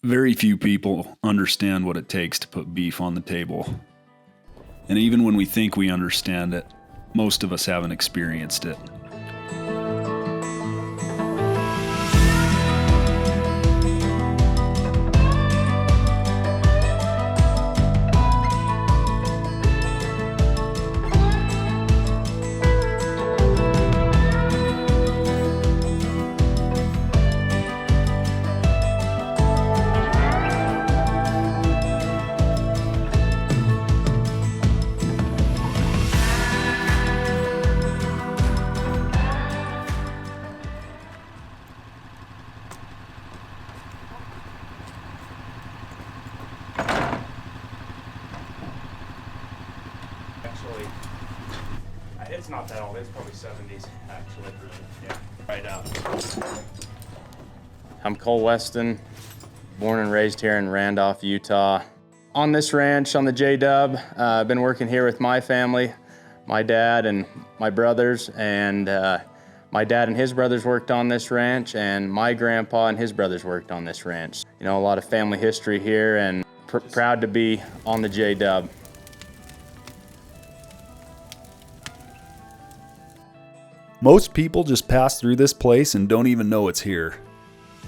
Very few people understand what it takes to put beef on the table. And even when we think we understand it, most of us haven't experienced it. It's not that old, it's probably 70s actually. Yeah, right out. I'm Cole Weston, born and raised here in Randolph, Utah. On this ranch, on the J-Dub, I've been working here with my family, my dad and my brothers, and my dad and his brothers worked on this ranch, and my grandpa and his brothers worked on this ranch. You know, a lot of family history here, and proud to be on the J-Dub. Most people just pass through this place and don't even know it's here.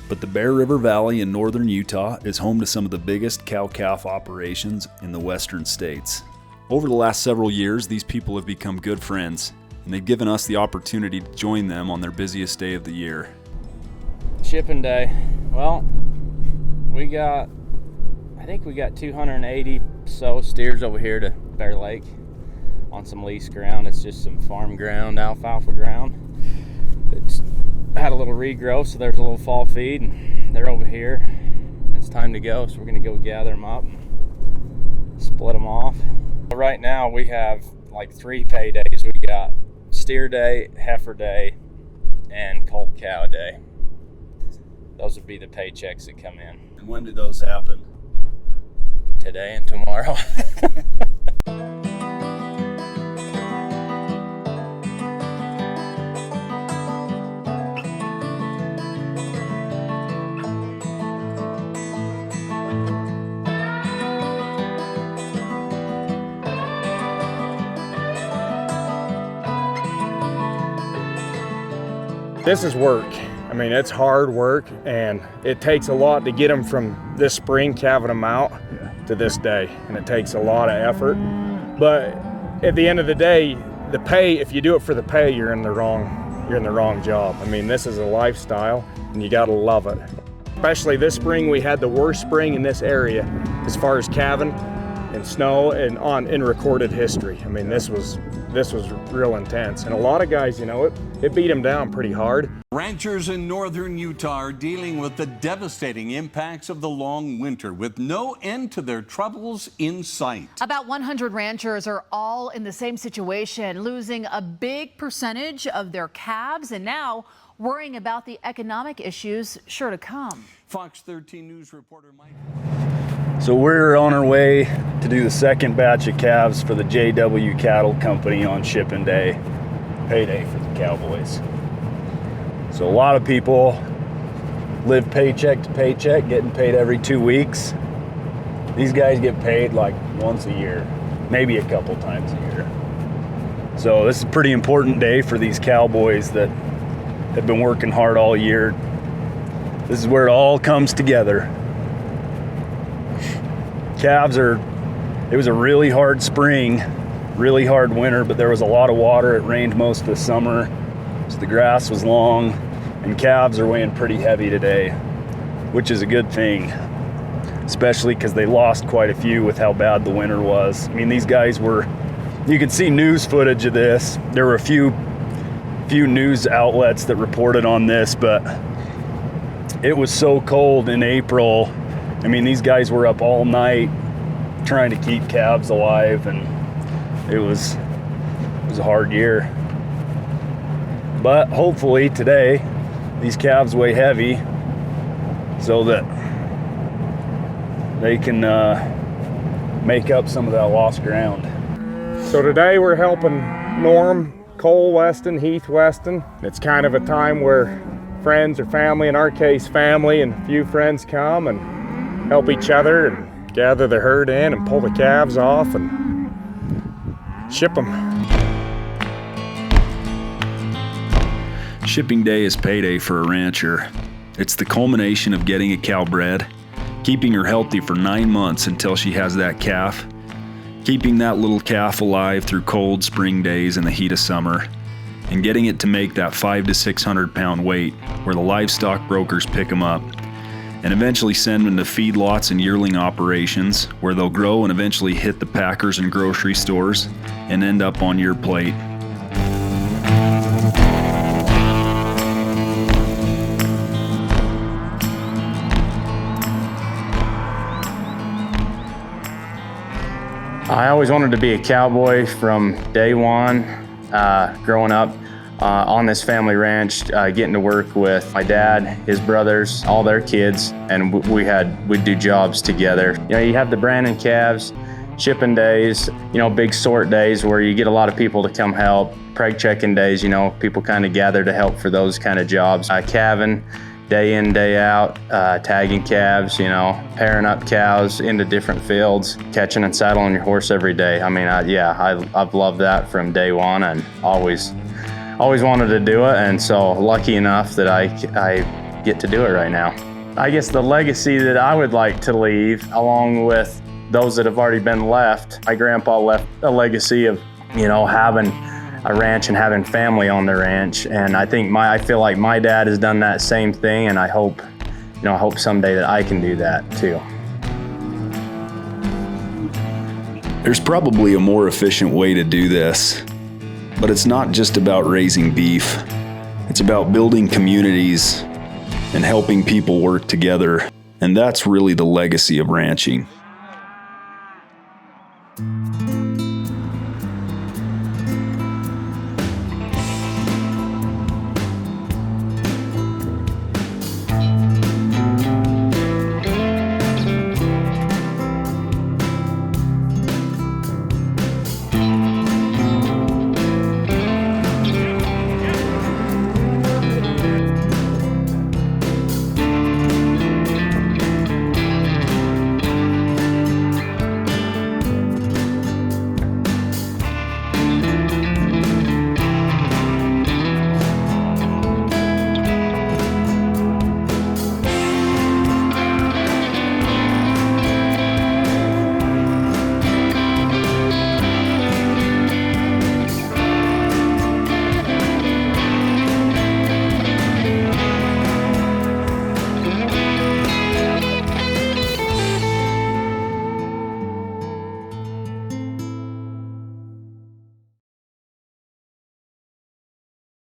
But the Bear River Valley in northern Utah is home to some of the biggest cow-calf operations in the western states. Over the last several years, these people have become good friends, and they've given us the opportunity to join them on their busiest day of the year. Shipping day. Well, I think we got 280 so steers over here to Bear Lake on some lease ground. It's just some farm ground, alfalfa ground. It's had a little regrowth, so there's a little fall feed, and they're over here. It's time to go, so we're gonna go gather them up, split them off. Right now we have like 3 paydays. We got steer day, heifer day, and colt cow day. Those would be the paychecks that come in. And when do those happen? Today and tomorrow. This is work. I mean, it's hard work, and it takes a lot to get them from this spring, calving them out, to this day, and it takes a lot of effort. But at the end of the day, the pay, if you do it for the pay, you're in the wrong job. I mean, this is a lifestyle, and you gotta love it. Especially this spring, we had the worst spring in this area as far as calving and snow and in recorded history. I mean, this was real intense, and a lot of guys, you know, it beat them down pretty hard. Ranchers in northern Utah are dealing with the devastating impacts of the long winter with no end to their troubles in sight. About 100 ranchers are all in the same situation, losing a big percentage of their calves and now worrying about the economic issues sure to come. Fox 13 News reporter Mike. So we're on our way to do the second batch of calves for the JW Cattle Company on shipping day, payday for the Cowboys. So a lot of people live paycheck to paycheck, getting paid every 2 weeks. These guys get paid like once a year, maybe a couple times a year. So this is a pretty important day for these Cowboys that have been working hard all year. This is where it all comes together. Calves it was a really hard spring, really hard winter, but there was a lot of water. It rained most of the summer, so the grass was long, and calves are weighing pretty heavy today, which is a good thing, especially because they lost quite a few with how bad the winter was. I mean, these guys you can see news footage of this. There were a few news outlets that reported on this, but it was so cold in April. I mean, these guys were up all night trying to keep calves alive, and it was a hard year. But hopefully today, these calves weigh heavy so that they can make up some of that lost ground. So today we're helping Norm, Cole Weston, Heath Weston. It's kind of a time where friends or family, in our case family and a few friends come, and help each other and gather the herd in and pull the calves off and ship them. Shipping day is payday for a rancher. It's the culmination of getting a cow bred, keeping her healthy for 9 months until she has that calf, keeping that little calf alive through cold spring days and the heat of summer, and getting it to make that 500 to 600 pound weight where the livestock brokers pick them up and eventually send them to feedlots and yearling operations where they'll grow and eventually hit the packers and grocery stores and end up on your plate. I always wanted to be a cowboy from day one, growing up on this family ranch, getting to work with my dad, his brothers, all their kids, and we'd do jobs together. You know, you have the branding calves, shipping days, you know, big sort days where you get a lot of people to come help, preg checking days, you know, people kind of gather to help for those kind of jobs. Calving, day in, day out, tagging calves, you know, pairing up cows into different fields, catching and saddling your horse every day. I mean, I've loved that from day one and always wanted to do it. And so lucky enough that I get to do it right now. I guess the legacy that I would like to leave, along with those that have already been left, my grandpa left a legacy of, you know, having a ranch and having family on the ranch, and I feel like my dad has done that same thing, and I hope someday that I can do that too. There's probably a more efficient way to do this, but it's not just about raising beef. It's about building communities and helping people work together, and that's really the legacy of ranching.